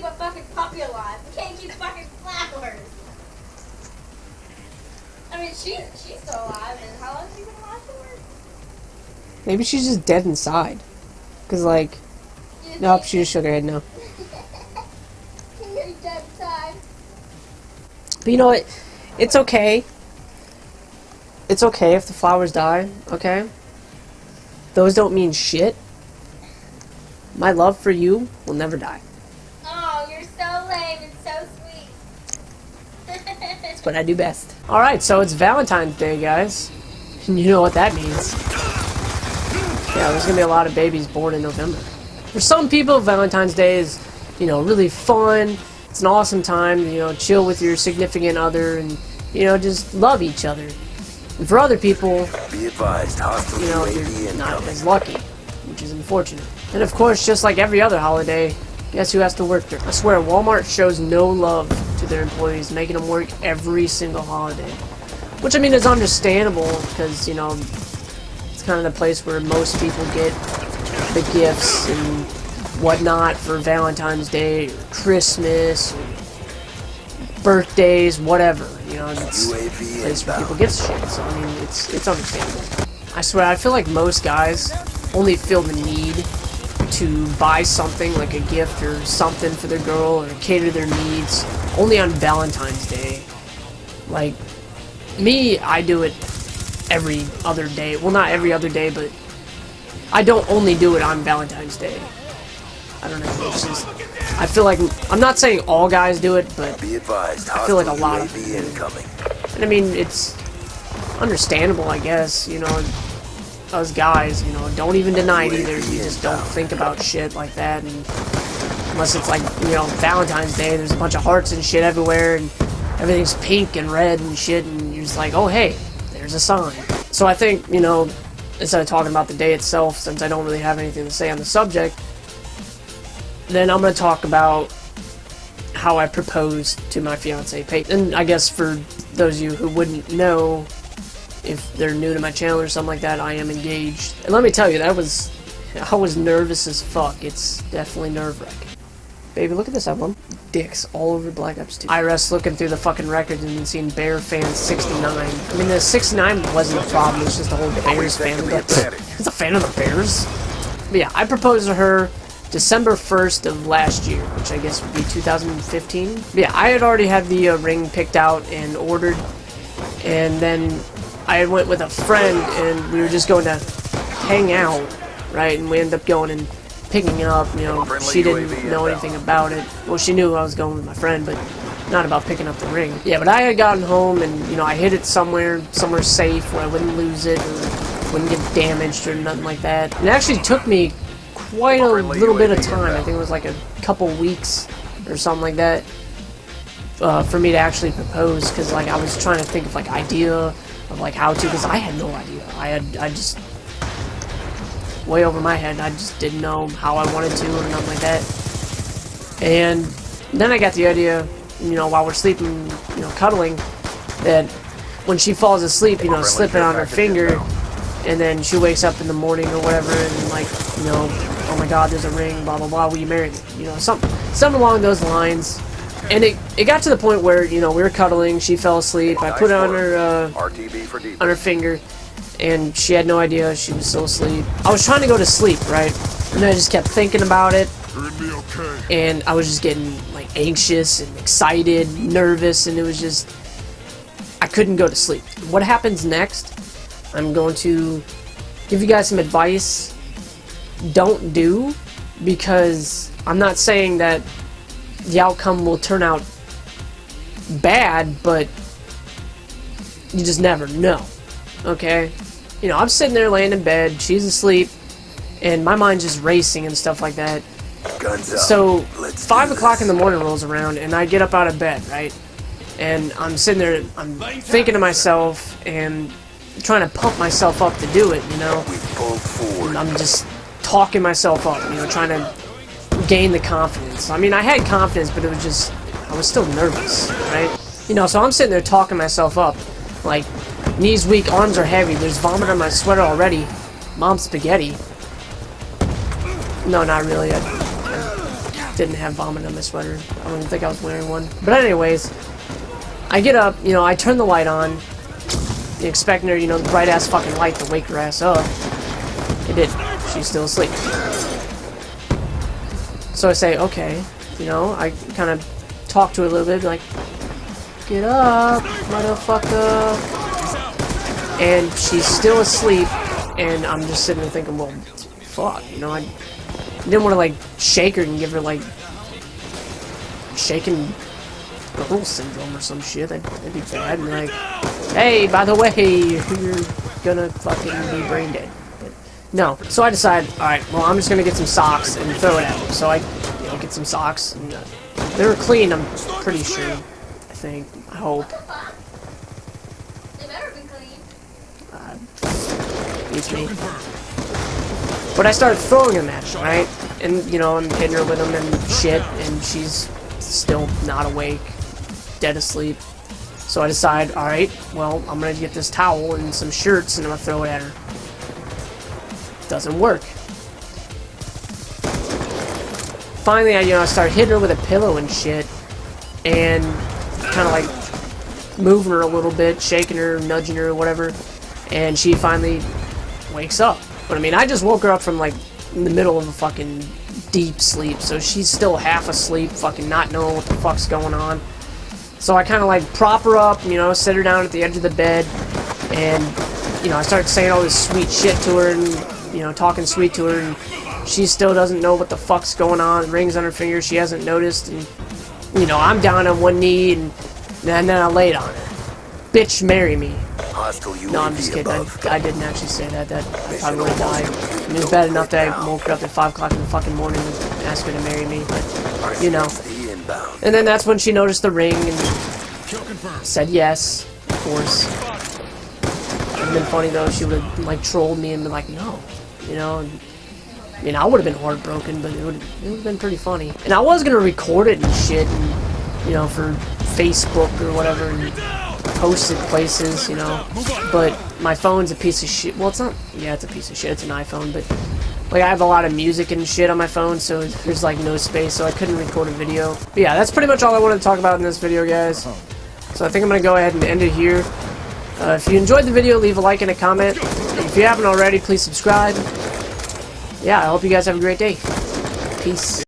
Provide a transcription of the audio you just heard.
keep a fucking puppy alive. We can't keep fucking flowers. I mean, she's still alive, and how long has she been alive for? Maybe she's just dead inside. Cause like, nope, she just shook her head no. You're dead inside. But you know what? It's okay. It's okay if the flowers die, okay? Those don't mean shit. My love for you will never die. Oh, you're so lame and so sweet. That's what I do best. Alright, so it's Valentine's Day, guys. And you know what that means. Yeah, there's gonna be a lot of babies born in November. For some people, Valentine's Day is, you know, really fun. It's an awesome time to, you know, chill with your significant other and, you know, just love each other. And for other people, Be advised, you know, you're not as lucky, which is unfortunate. And of course, just like every other holiday, guess who has to work there? I swear, Walmart shows no love to their employees, making them work every single holiday. Which, I mean, is understandable, because, you know, it's kind of the place where most people get the gifts and whatnot for Valentine's Day, or Christmas, or birthdays, whatever. You know, it's a place where people give shit, so, I mean, it's understandable. I swear, I feel like most guys only feel the need to buy something, like a gift or something for their girl, or cater their needs, only on Valentine's Day. Like, me, I do it every other day. Well, not every other day, but I don't only do it on Valentine's Day. I don't know, it's just, I feel like, I'm not saying all guys do it, but Be advised, I feel like a lot of UAV them do. incoming. And I mean, it's understandable, I guess, you know, us guys, you know, don't even deny it either. You just don't think about shit like that, and unless it's like, you know, Valentine's Day, there's a bunch of hearts and shit everywhere, and everything's pink and red and shit, and you're just like, oh hey, there's a sign. So I think, you know, instead of talking about the day itself, since I don't really have anything to say on the subject, then I'm going to talk about how I proposed to my fiancée, Peyton. And I guess for those of you who wouldn't know, if they're new to my channel or something like that, I am engaged. And let me tell you, I was nervous as fuck. It's definitely nerve-wracking. Baby, look at this album. Dicks all over Black Ops 2. IRS looking through the fucking records and seeing Bear fan 69. I mean, the 69 wasn't a problem, it's just the whole Bears fan. It's a fan of the Bears. But yeah, I proposed to her December 1st of last year, which I guess would be 2015. But yeah, I had already had the ring picked out and ordered, and then I went with a friend, and we were just going to hang out, right? And we ended up going and picking it up. You know, she didn't know anything about it. Well, she knew I was going with my friend, but not about picking up the ring. Yeah, but I had gotten home, and you know, I hid it somewhere safe where I wouldn't lose it or wouldn't get damaged or nothing like that. And it actually took me quite a little bit of time. I think it was like a couple weeks or something like that for me to actually propose, because like I was trying to think of like idea of like how to, because I had no idea. I just way over my head. I just didn't know how I wanted to or nothing like that. And then I got the idea, you know, while we're sleeping, you know, cuddling, that when she falls asleep, you know, slip it on her finger, and then she wakes up in the morning or whatever, and like, you know, oh my god, there's a ring, blah blah blah, will you marry me? You know, something along those lines. And it got to the point where, you know, we were cuddling, she fell asleep, I put it on her finger, and she had no idea she was still asleep. I was trying to go to sleep, right? And I just kept thinking about it, and I was just getting like anxious and excited, nervous, and it was just, I couldn't go to sleep. What happens next, I'm going to give you guys some advice. Don't do, because I'm not saying that the outcome will turn out bad, but you just never know, okay? You know, I'm sitting there laying in bed, she's asleep, and my mind's just racing and stuff like that. So 5 o'clock in the morning rolls around, and I get up out of bed, right? And I'm sitting there, I'm thinking to myself, and trying to pump myself up to do it, you know? And I'm just talking myself up, you know, trying to gain the confidence. I mean, I had confidence, but it was just, I was still nervous, right? You know, so I'm sitting there talking myself up, like, knees weak, arms are heavy, there's vomit on my sweater already, mom's spaghetti. No, not really. didn't have vomit on my sweater. I don't even think I was wearing one. But anyways, I get up, you know, I turn the light on, expecting her, you know, the bright ass fucking light to wake her ass up. It didn't. She's still asleep. So I say, okay, you know, I kind of talk to her a little bit, like, get up, motherfucker. And she's still asleep, and I'm just sitting there thinking, well, fuck, you know, I didn't want to, like, shake her and give her, like, shaken girl syndrome or some shit. That'd be bad. And like, hey, by the way, you're gonna fucking be brain dead. But no. So I decide, alright, well, I'm just gonna get some socks and throw it at her. So I, you know, get some socks, and they were clean, I'm pretty sure. I think. I hope. They better be clean. Beats me. But I started throwing them at her, right? And, you know, I'm hitting her with them and shit, and she's still not awake, dead asleep. So I decide, alright, well, I'm gonna get this towel and some shirts and I'm gonna throw it at her. Doesn't work. Finally, I start hitting her with a pillow and shit, and kind of like moving her a little bit, shaking her, nudging her, or whatever, and she finally wakes up. But I mean, I just woke her up from like in the middle of a fucking deep sleep, so she's still half asleep, fucking not knowing what the fuck's going on. So I kind of like prop her up, you know, sit her down at the edge of the bed, and, you know, I started saying all this sweet shit to her, and, you know, talking sweet to her, and she still doesn't know what the fuck's going on. Rings on her finger, she hasn't noticed, and, you know, I'm down on one knee, and then I laid on her. Bitch, marry me. No, I'm just kidding. I didn't actually say that. That I probably would have died. And it was bad enough that I woke her up at 5 o'clock in the fucking morning and asked her to marry me, but, you know. And then that's when she noticed the ring and said yes, of course. It would have been funny though if she would have, like, trolled me and been like, no, you know. And, I mean, I would have been heartbroken, but it would have been pretty funny. And I was going to record it and shit, and, you know, for Facebook or whatever, and post it places, you know, but my phone's a piece of shit. Well, it's not, yeah, it's a piece of shit, it's an iPhone, but, like, I have a lot of music and shit on my phone, so there's, like, no space, so I couldn't record a video. But yeah, that's pretty much all I wanted to talk about in this video, guys. So I think I'm gonna go ahead and end it here. If you enjoyed the video, leave a like and a comment. And if you haven't already, please subscribe. Yeah, I hope you guys have a great day. Peace.